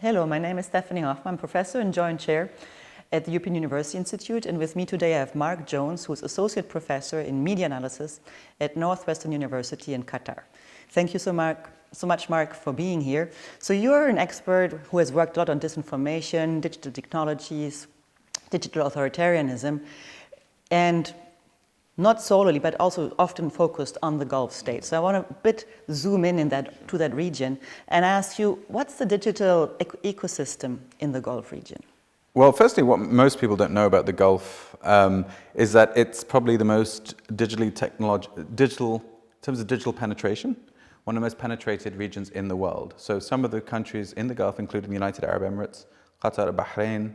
Hello, my name is Stephanie Hofmann, professor and joint chair at the European University Institute, and with me today I have Marc Jones, who is associate professor in media analysis at Northwestern University in Qatar. Thank you so much, Marc, for being here. So you're an expert who has worked a lot on disinformation, digital technologies, digital authoritarianism, and not solely, but also often focused on the Gulf states. So I want to zoom in to that region and ask you, what's the digital ecosystem in the Gulf region? Well, firstly, what most people don't know about the Gulf is that it's probably the most digital, in terms of digital penetration, one of the most penetrated regions in the world. So some of the countries in the Gulf, including the United Arab Emirates, Qatar, Bahrain,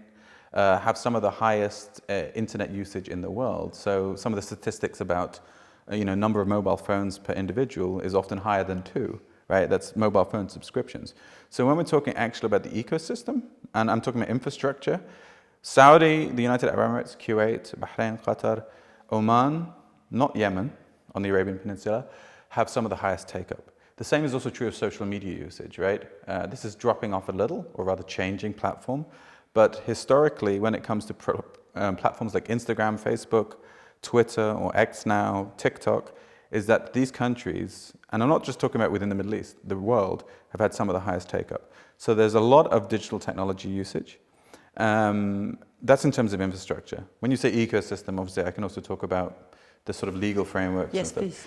have some of the highest internet usage in the world. So some of the statistics about number of mobile phones per individual is often higher than 2, right? That's mobile phone subscriptions. So when we're talking actually about the ecosystem, and I'm talking about infrastructure, Saudi, the United Arab Emirates, Kuwait, Bahrain, Qatar, Oman, not Yemen, on the Arabian Peninsula, have some of the highest take-up. The same is also true of social media usage, right? This is dropping off a little, or rather changing platform. But historically, when it comes to platforms like Instagram, Facebook, Twitter, or X now, TikTok, is that these countries, and I'm not just talking about within the Middle East, the world, have had some of the highest take-up. So there's a lot of digital technology usage. That's in terms of infrastructure. When you say ecosystem, obviously I can also talk about the sort of legal frameworks. Yes, please.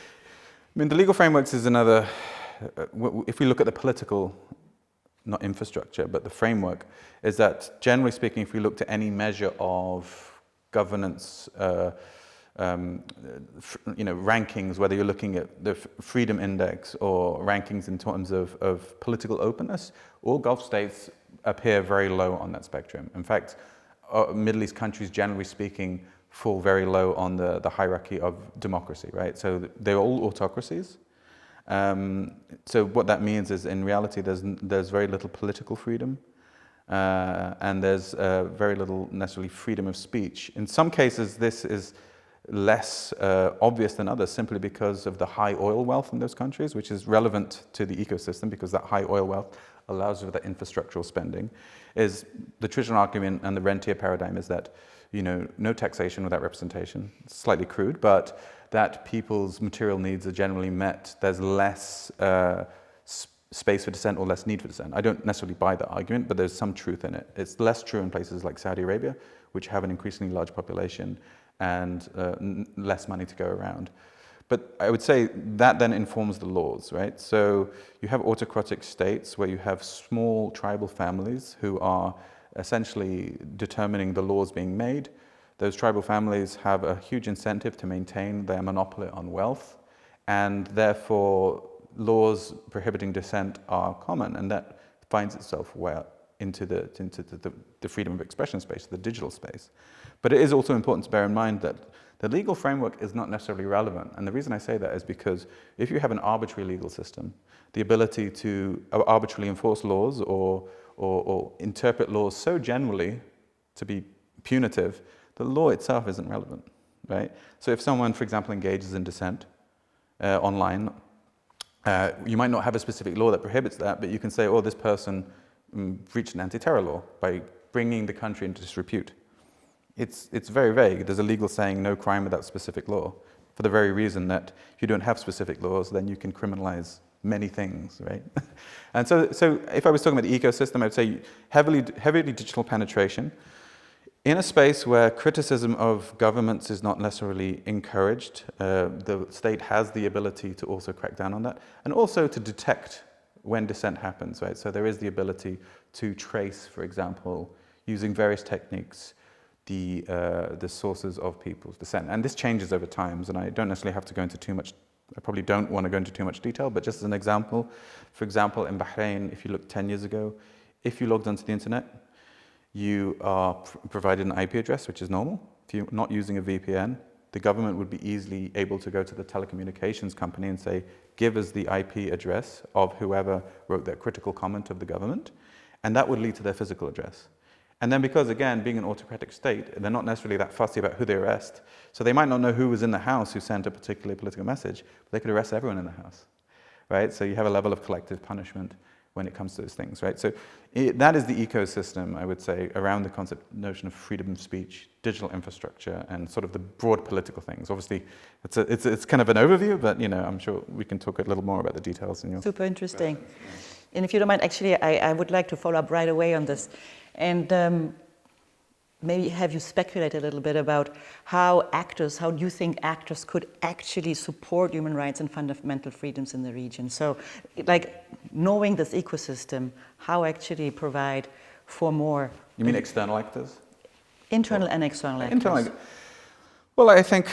I mean, the legal frameworks is another, if we look at the political, not infrastructure, but the framework, is that generally speaking, if we look to any measure of governance, rankings, whether you're looking at the Freedom Index or rankings in terms of political openness, all Gulf states appear very low on that spectrum. In fact, Middle East countries, generally speaking, fall very low on the hierarchy of democracy, right? So they're all autocracies. So what that means is, in reality, there's very little political freedom, and there's very little necessarily freedom of speech. In some cases, this is less obvious than others, simply because of the high oil wealth in those countries, which is relevant to the ecosystem, because that high oil wealth allows for that infrastructural spending. Is the traditional argument and the rentier paradigm is that no taxation without representation. It's slightly crude, but that people's material needs are generally met. There's less space for dissent or less need for dissent. I don't necessarily buy that argument, but there's some truth in it. It's less true in places like Saudi Arabia, which have an increasingly large population and less money to go around. But I would say that then informs the laws, right? So you have autocratic states where you have small tribal families who are essentially determining the laws being made. Those tribal families have a huge incentive to maintain their monopoly on wealth, and therefore laws prohibiting dissent are common, and that finds itself well into the freedom of expression space, the digital space. But it is also important to bear in mind that the legal framework is not necessarily relevant, and the reason I say that is because if you have an arbitrary legal system, the ability to arbitrarily enforce laws or interpret laws so generally to be punitive, the law itself isn't relevant, right? So if someone, for example, engages in dissent online, you might not have a specific law that prohibits that, but you can say, oh, this person breached an anti-terror law by bringing the country into disrepute. It's very vague. There's a legal saying, no crime without specific law, for the very reason that if you don't have specific laws, then you can criminalize many things, right? And so if I was talking about the ecosystem, I would say heavily digital penetration in a space where criticism of governments is not necessarily encouraged. The state has the ability to also crack down on that, and also to detect when dissent happens, right? So there is the ability to trace, for example, using various techniques, the sources of people's dissent. And this changes over time, and I don't necessarily have to go into too much. I probably don't want to go into too much detail, but just as an example, for example, in Bahrain, if you look 10 years ago, if you logged onto the internet, you are provided an IP address, which is normal. If you're not using a VPN, the government would be easily able to go to the telecommunications company and say, give us the IP address of whoever wrote that critical comment of the government, and that would lead to their physical address. And then because, again, being an autocratic state, they're not necessarily that fussy about who they arrest. So they might not know who was in the house who sent a particular political message, but they could arrest everyone in the house, right? So you have a level of collective punishment when it comes to those things, right? So that is the ecosystem, I would say, around the notion of freedom of speech, digital infrastructure, and sort of the broad political things. Obviously, it's kind of an overview, but I'm sure we can talk a little more about the details in your... Super interesting. And if you don't mind, actually, I would like to follow up right away on this. And maybe have you speculated a little bit about how do you think actors could actually support human rights and fundamental freedoms in the region? So, like, knowing this ecosystem, how actually provide for more... You mean external actors? Internal and external actors. Well, I think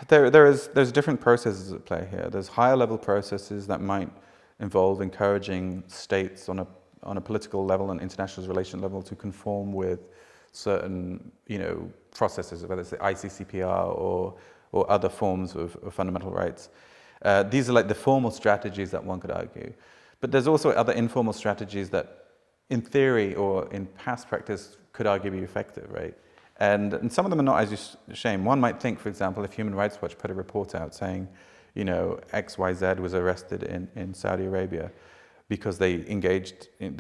there's different processes at play here. There's higher level processes that might involve encouraging states on a political level and international relation level to conform with certain, processes, whether it's the ICCPR or other forms of fundamental rights. These are like the formal strategies that one could argue. But there's also other informal strategies that, in theory or in past practice, could argue be effective, right? And some of them are not as you shame. One might think, for example, if Human Rights Watch put a report out saying, XYZ was arrested in Saudi Arabia because they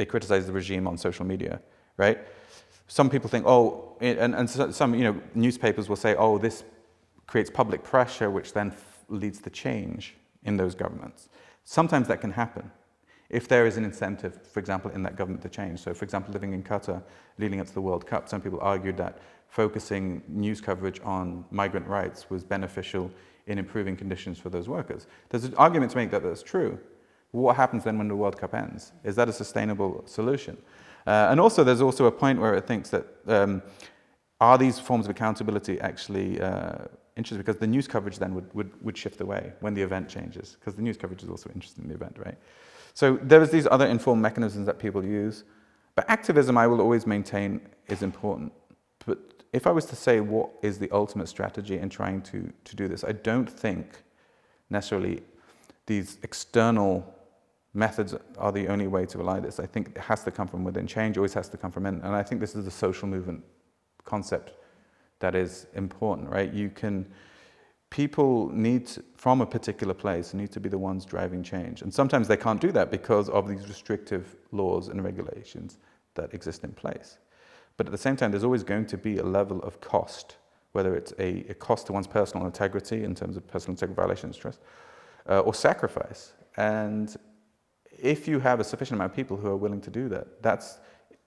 criticized the regime on social media, right? Some people think, and some newspapers will say, this creates public pressure, which then leads to change in those governments. Sometimes that can happen if there is an incentive, for example, in that government to change. So, for example, living in Qatar, leading up to the World Cup, some people argued that focusing news coverage on migrant rights was beneficial in improving conditions for those workers. There's an argument to make that that's true. What happens then when the World Cup ends? Is that a sustainable solution? And also, there's also a point where it thinks that are these forms of accountability actually interesting? Because the news coverage then would shift away when the event changes, because the news coverage is also interested in the event, right? So there is these other informed mechanisms that people use. But activism, I will always maintain, is important. But if I was to say what is the ultimate strategy in trying to do this, I don't think necessarily these external methods are the only way to rely on this. I think it has to come from within. Change always has to come from in. And I think this is the social movement concept that is important, right? People from a particular place, need to be the ones driving change. And sometimes they can't do that because of these restrictive laws and regulations that exist in place. But at the same time, there's always going to be a level of cost, whether it's a cost to one's personal integrity in terms of personal integrity violations, trust, or sacrifice. And if you have a sufficient amount of people who are willing to do that, that's,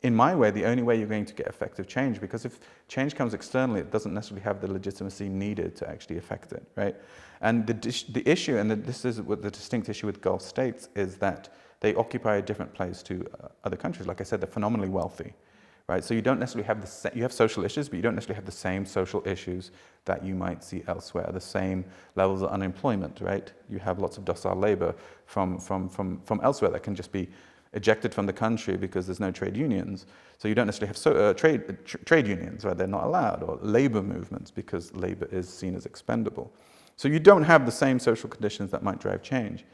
in my way, the only way you're going to get effective change. Because if change comes externally, it doesn't necessarily have the legitimacy needed to actually affect it, right? And the issue, and this is what the distinct issue with Gulf states, is that they occupy a different place to other countries. Like I said, they're phenomenally wealthy, right? So you don't necessarily have you have social issues, but you don't necessarily have the same social issues that you might see elsewhere, the same levels of unemployment, right? You have lots of docile labor from elsewhere that can just be ejected from the country because there's no trade unions. So you don't necessarily have trade unions, right? They're not allowed, or labor movements because labor is seen as expendable. So you don't have the same social conditions that might drive change.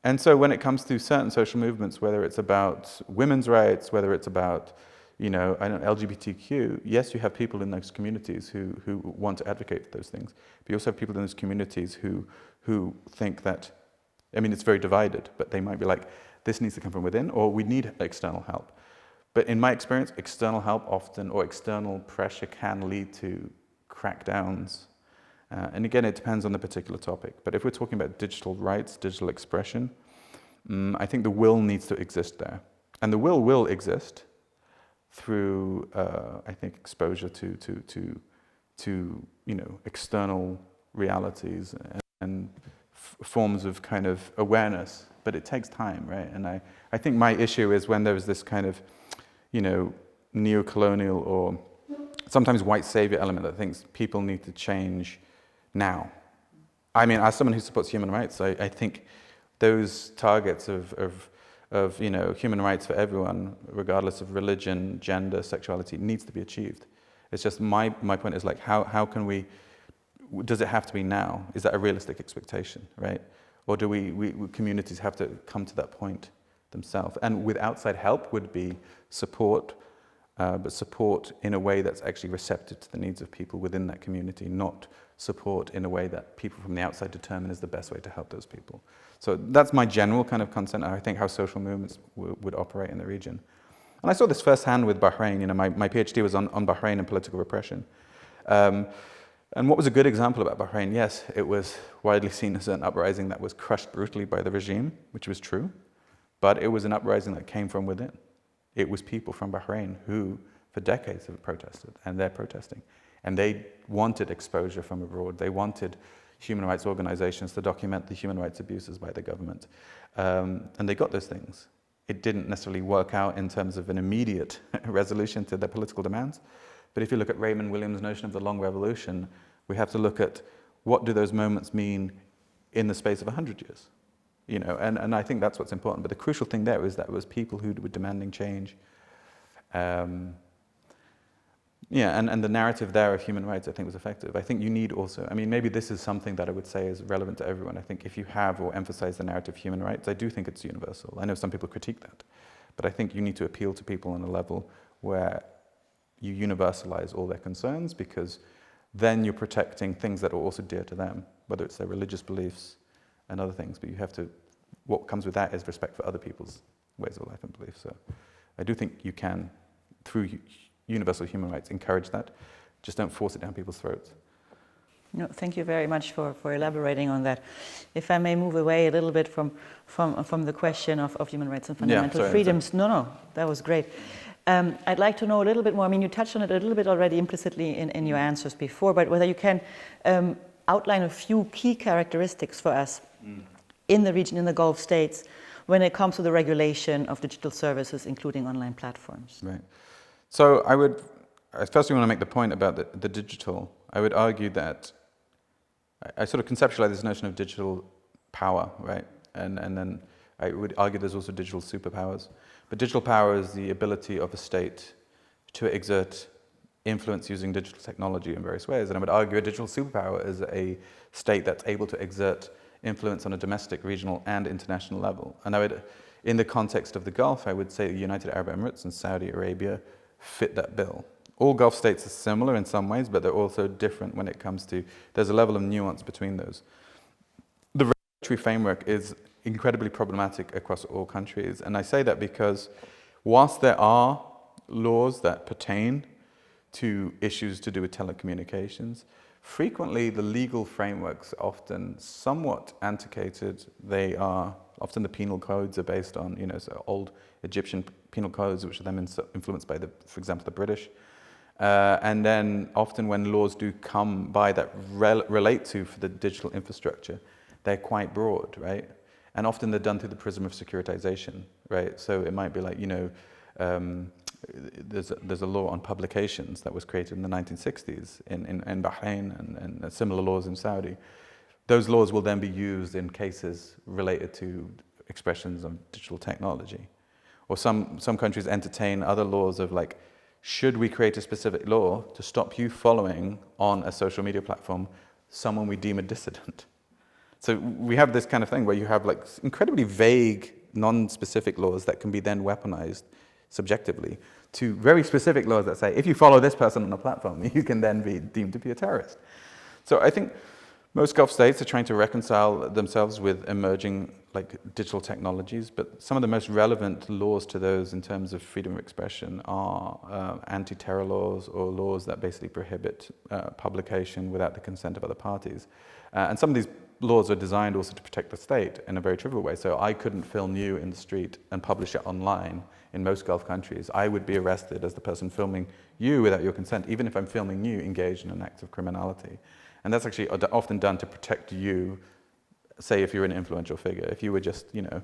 And so when it comes to certain social movements, whether it's about women's rights, whether it's about, LGBTQ, yes, you have people in those communities who want to advocate for those things. But you also have people in those communities who think that, it's very divided, but they might be like, this needs to come from within, or we need external help. But in my experience, external help often, or external pressure, can lead to crackdowns. And again, it depends on the particular topic. But if we're talking about digital rights, digital expression, I think the will needs to exist there. And the will exist through, I think, exposure to external realities and forms of kind of awareness. But it takes time, right? And I think my issue is when there's this kind of, neo-colonial or sometimes white savior element that thinks people need to change now. As someone who supports human rights, I think those targets of human rights for everyone, regardless of religion, gender, sexuality, needs to be achieved. It's just my point is like, how can we, does it have to be now? Is that a realistic expectation, right? Or do we communities have to come to that point themselves? And with outside help would be support, but support in a way that's actually receptive to the needs of people within that community, not support in a way that people from the outside determine is the best way to help those people. So that's my general kind of consent, I think, how social movements would operate in the region. And I saw this firsthand with Bahrain. You know, my PhD was on Bahrain and political repression. And what was a good example about Bahrain? Yes, it was widely seen as an uprising that was crushed brutally by the regime, which was true, but it was an uprising that came from within. It was people from Bahrain who, for decades, have protested, and they're protesting. And they wanted exposure from abroad. They wanted human rights organizations to document the human rights abuses by the government. And they got those things. It didn't necessarily work out in terms of an immediate resolution to their political demands. But if you look at Raymond Williams' notion of the long revolution, we have to look at what do those moments mean in the space of 100 years. You know, and I think that's what's important. But the crucial thing there is that it was people who were demanding change. Yeah, and the narrative there of human rights, I think, was effective. I think you need also, I mean, maybe this is something that I would say is relevant to everyone. I think if you have or emphasize the narrative of human rights, I do think it's universal. I know some people critique that. But I think you need to appeal to people on a level where you universalize all their concerns, because then you're protecting things that are also dear to them, whether it's their religious beliefs and other things. But you have to, what comes with that is respect for other people's ways of life and beliefs. So I do think you can, through universal human rights, encourage that. Just don't force it down people's throats. No, thank you very much for elaborating on that. If I may move away a little bit from the question of human rights and fundamental freedoms. No, that was great. I'd like to know a little bit more. I mean, you touched on it a little bit already implicitly in your answers before, but whether you can outline a few key characteristics for us in the region, in the Gulf states, when it comes to the regulation of digital services, including online platforms. Right. So I would, first I want to make the point about the digital. I would argue that I sort of conceptualize this notion of digital power, right? And then I would argue there's also digital superpowers. But digital power is the ability of a state to exert influence using digital technology in various ways. And I would argue a digital superpower is a state that's able to exert influence on a domestic, regional, and international level. And I would, in the context of the Gulf, I would say the United Arab Emirates and Saudi Arabia fit that bill. All Gulf states are similar in some ways, but they're also different when it comes to, there's a level of nuance between those. The regulatory framework is incredibly problematic across all countries. And I say that because whilst there are laws that pertain to issues to do with telecommunications, frequently the legal frameworks are often somewhat antiquated. They are, often the penal codes are based on, you know, so old Egyptian penal codes, which are then influenced by, for example, the British. And then often when laws do come by that relate to for the digital infrastructure, they're quite broad, right? And often they're done through the prism of securitization, right? So it might be like, you know, there's a law on publications that was created in the 1960s in Bahrain and similar laws in Saudi. Those laws will then be used in cases related to expressions of digital technology. Or some countries entertain other laws of like, should we create a specific law to stop you following on a social media platform someone we deem a dissident? So we have this kind of thing where you have like incredibly vague, non-specific laws that can be then weaponized subjectively to very specific laws that say, if you follow this person on a platform, you can then be deemed to be a terrorist. So I think most Gulf states are trying to reconcile themselves with emerging like digital technologies, but some of the most relevant laws to those in terms of freedom of expression are anti-terror laws or laws that basically prohibit publication without the consent of other parties. And some of these laws are designed also to protect the state in a very trivial way. So I couldn't film you in the street and publish it online in most Gulf countries. I would be arrested as the person filming you without your consent, even if I'm filming you engaged in an act of criminality. And that's actually often done to protect you, say if you're an influential figure. If you were just, you know,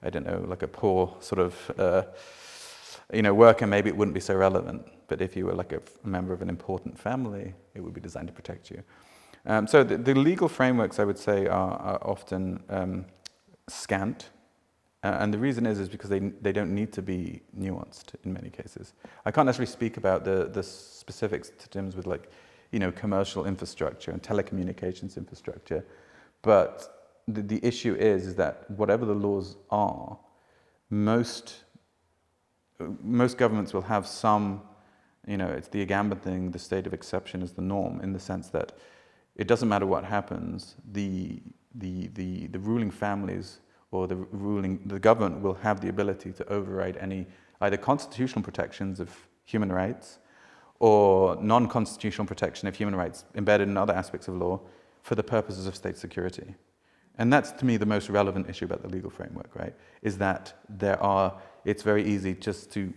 I don't know, like a poor sort of, you know, worker, maybe it wouldn't be so relevant. But if you were like a member of an important family, it would be designed to protect you. So the legal frameworks, I would say, are often scant. And the reason is because they don't need to be nuanced in many cases. I can't necessarily speak about the specifics to terms with like, you know, commercial infrastructure and telecommunications infrastructure. But the issue is that whatever the laws are, most governments will have some it's the Agamben thing, the state of exception is the norm, in the sense that it doesn't matter what happens, the ruling families or the government will have the ability to override any either constitutional protections of human rights or non-constitutional protection of human rights embedded in other aspects of law for the purposes of state security. And that's, to me, the most relevant issue about the legal framework, right? Is that it's very easy just to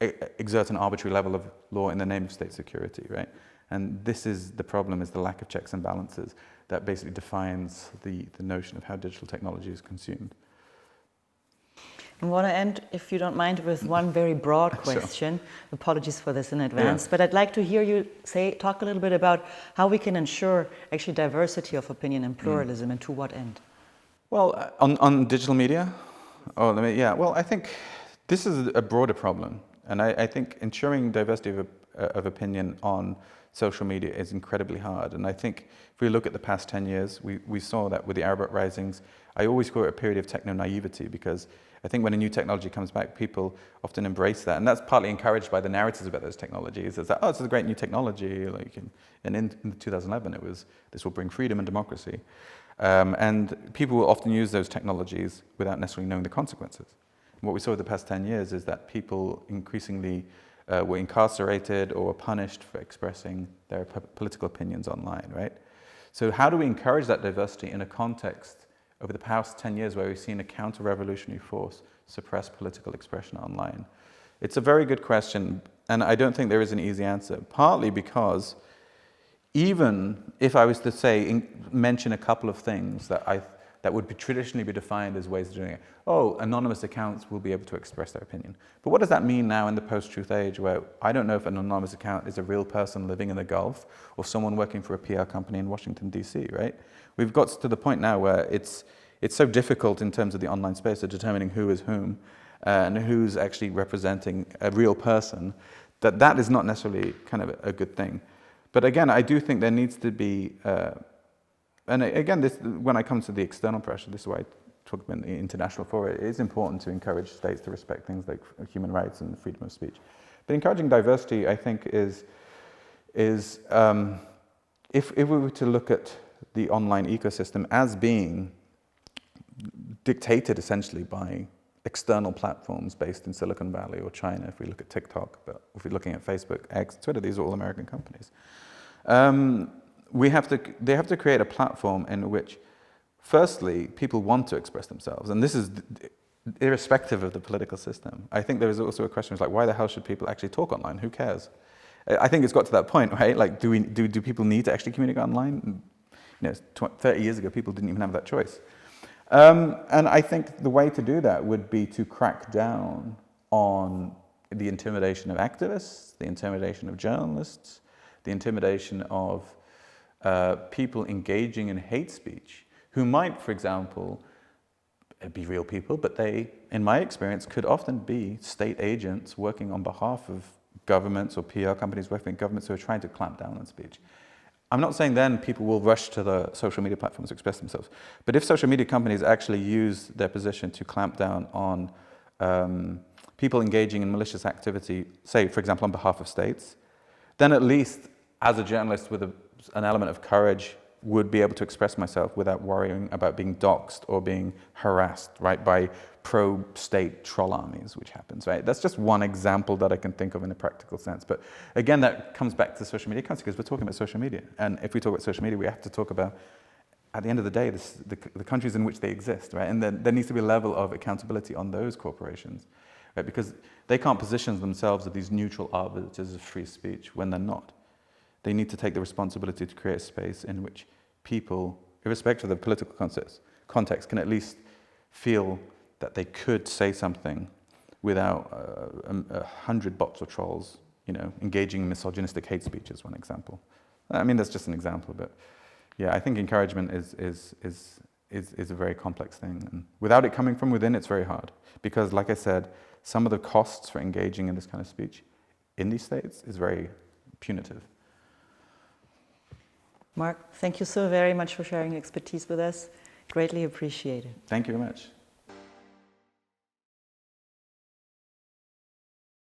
exert an arbitrary level of law in the name of state security, right? And this is the problem, is the lack of checks and balances that basically defines the notion of how digital technology is consumed. I want to end, if you don't mind, with one very broad question. Sure. Apologies for this in advance, but I'd like to hear you talk a little bit about how we can ensure actually diversity of opinion and pluralism, and to what end? Well, on digital media, well, I think this is a broader problem, and I think ensuring diversity of opinion on social media is incredibly hard. And I think if we look at the past 10 years, we saw that with the Arab uprisings. I always call it a period of techno-naivety, because I think when a new technology comes back, people often embrace that. And that's partly encouraged by the narratives about those technologies. It's that, this is a great new technology. And in 2011, it was, this will bring freedom and democracy. And people will often use those technologies without necessarily knowing the consequences. And what we saw over the past 10 years is that people increasingly were incarcerated or were punished for expressing their political opinions online, right? So how do we encourage that diversity in a context over the past 10 years where we've seen a counter-revolutionary force suppress political expression online? It's a very good question, and I don't think there is an easy answer, partly because even if I was to mention a couple of things that would traditionally be defined as ways of doing it. Anonymous accounts will be able to express their opinion. But what does that mean now in the post-truth age, where I don't know if an anonymous account is a real person living in the Gulf or someone working for a PR company in Washington, D.C., right? We've got to the point now where it's so difficult in terms of the online space of determining who is whom and who's actually representing a real person, that is not necessarily kind of a good thing. But again, I do think there needs to be and again, when I come to the external pressure, this is why I talk about the international forum. It is important to encourage states to respect things like human rights and freedom of speech. But encouraging diversity, I think, is if we were to look at the online ecosystem as being dictated essentially by external platforms based in Silicon Valley or China, if we look at TikTok, but if we're looking at Facebook, X, Twitter, these are all American companies. They have to create a platform in which, firstly, people want to express themselves, and this is irrespective of the political system. I think there is also a question of why the hell should people actually talk online? Who cares? I think it's got to that point, right? Do people need to actually communicate online? 30 years ago, people didn't even have that choice. And I think the way to do that would be to crack down on the intimidation of activists, the intimidation of journalists, the intimidation of people engaging in hate speech, who might, for example, be real people, but they, in my experience, could often be state agents working on behalf of governments or PR companies working with governments who are trying to clamp down on speech. I'm not saying then people will rush to the social media platforms to express themselves, but if social media companies actually use their position to clamp down on people engaging in malicious activity, say, for example, on behalf of states, then at least as a journalist with an element of courage would be able to express myself without worrying about being doxxed or being harassed, right, by pro-state troll armies, which happens, right? That's just one example that I can think of in a practical sense. But again, that comes back to social media context, because we're talking about social media. And if we talk about social media, we have to talk about, at the end of the day, the countries in which they exist, right? And there needs to be a level of accountability on those corporations, right? Because they can't position themselves as these neutral arbiters of free speech when they're not. They need to take the responsibility to create a space in which people, irrespective of the political context, can at least feel that they could say something without 100 bots or trolls, engaging in misogynistic hate speech is one example. I mean, that's just an example, but yeah, I think encouragement is a very complex thing. And without it coming from within, it's very hard. Because, like I said, some of the costs for engaging in this kind of speech in these states is very punitive. Marc, thank you so very much for sharing your expertise with us. Greatly appreciated. Thank you very much.